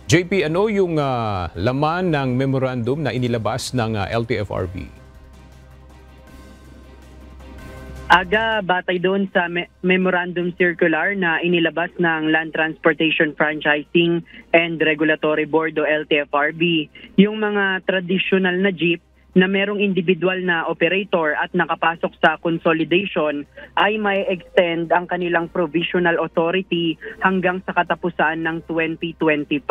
JP, ano yung laman ng memorandum na inilabas ng LTFRB? Aga, batay doon sa memorandum circular na inilabas ng Land Transportation Franchising and Regulatory Board o LTFRB, yung mga traditional na jeep na merong individual na operator at nakapasok sa consolidation ay may extend ang kanilang provisional authority hanggang sa katapusan ng 2025.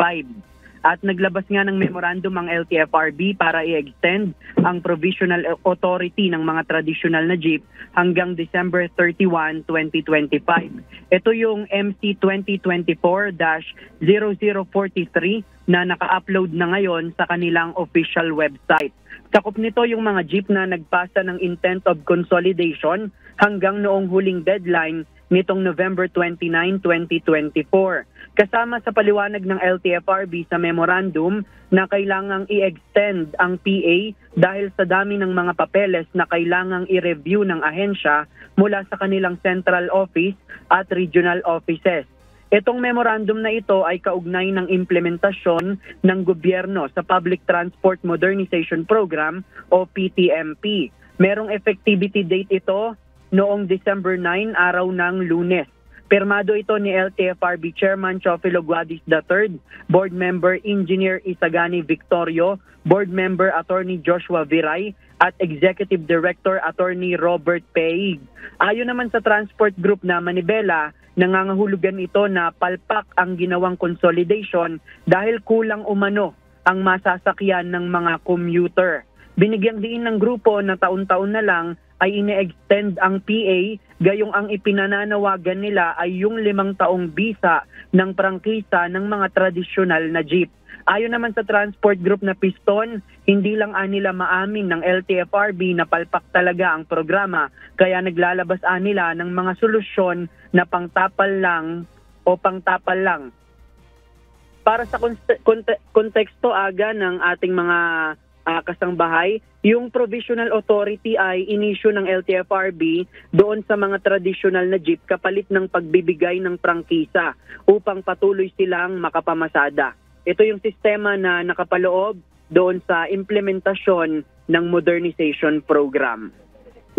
At naglabas nga ng memorandum ang LTFRB para i-extend ang provisional authority ng mga traditional na jeep hanggang December 31, 2025. Ito yung MC 2024-0043 na naka-upload na ngayon sa kanilang official website. Sakop nito yung mga jeep na nagpasa ng intent of consolidation hanggang noong huling deadline nitong November 29, 2024. Kasama sa paliwanag ng LTFRB sa memorandum na kailangang i-extend ang PA dahil sa dami ng mga papeles na kailangang i-review ng ahensya mula sa kanilang central office at regional offices. Itong memorandum na ito ay kaugnay ng implementasyon ng gobyerno sa Public Transport Modernization Program o PTMP. Merong effectivity date ito noong December 9, araw ng Lunes. Pirmado ito ni LTFRB Chairman Chofilo Guadis III, Board Member Engineer Isagani Victorio, Board Member Attorney Joshua Viray, at Executive Director Attorney Robert Peig. Ayon naman sa Transport Group na Manibela, nangangahulugan ito na palpak ang ginawang consolidation dahil kulang umano ang masasakyan ng mga commuter. Binigyang diin ng grupo na taon-taon na lang ay ine-extend ang PA, gayong ang ipinananawagan nila ay yung 5 taong bisa ng prangkisa ng mga tradisyonal na jeep. Ayon naman sa Transport Group na Piston, hindi lang nila maamin ng LTFRB na palpak talaga ang programa, kaya naglalabas nila ng mga solusyon na pangtapal lang. Para sa konteksto aga ng ating mga kasangbahay, yung provisional authority ay inisyu ng LTFRB doon sa mga traditional na jeep kapalit ng pagbibigay ng prangkisa upang patuloy silang makapamasada. Ito yung sistema na nakapaloob doon sa implementasyon ng modernization program.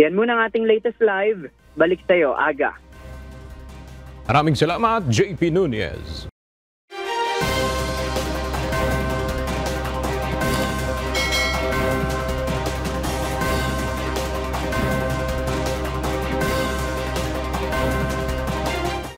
Yan muna ang ating latest live. Balik sa'yo, Aga. Maraming salamat, JP Nunez.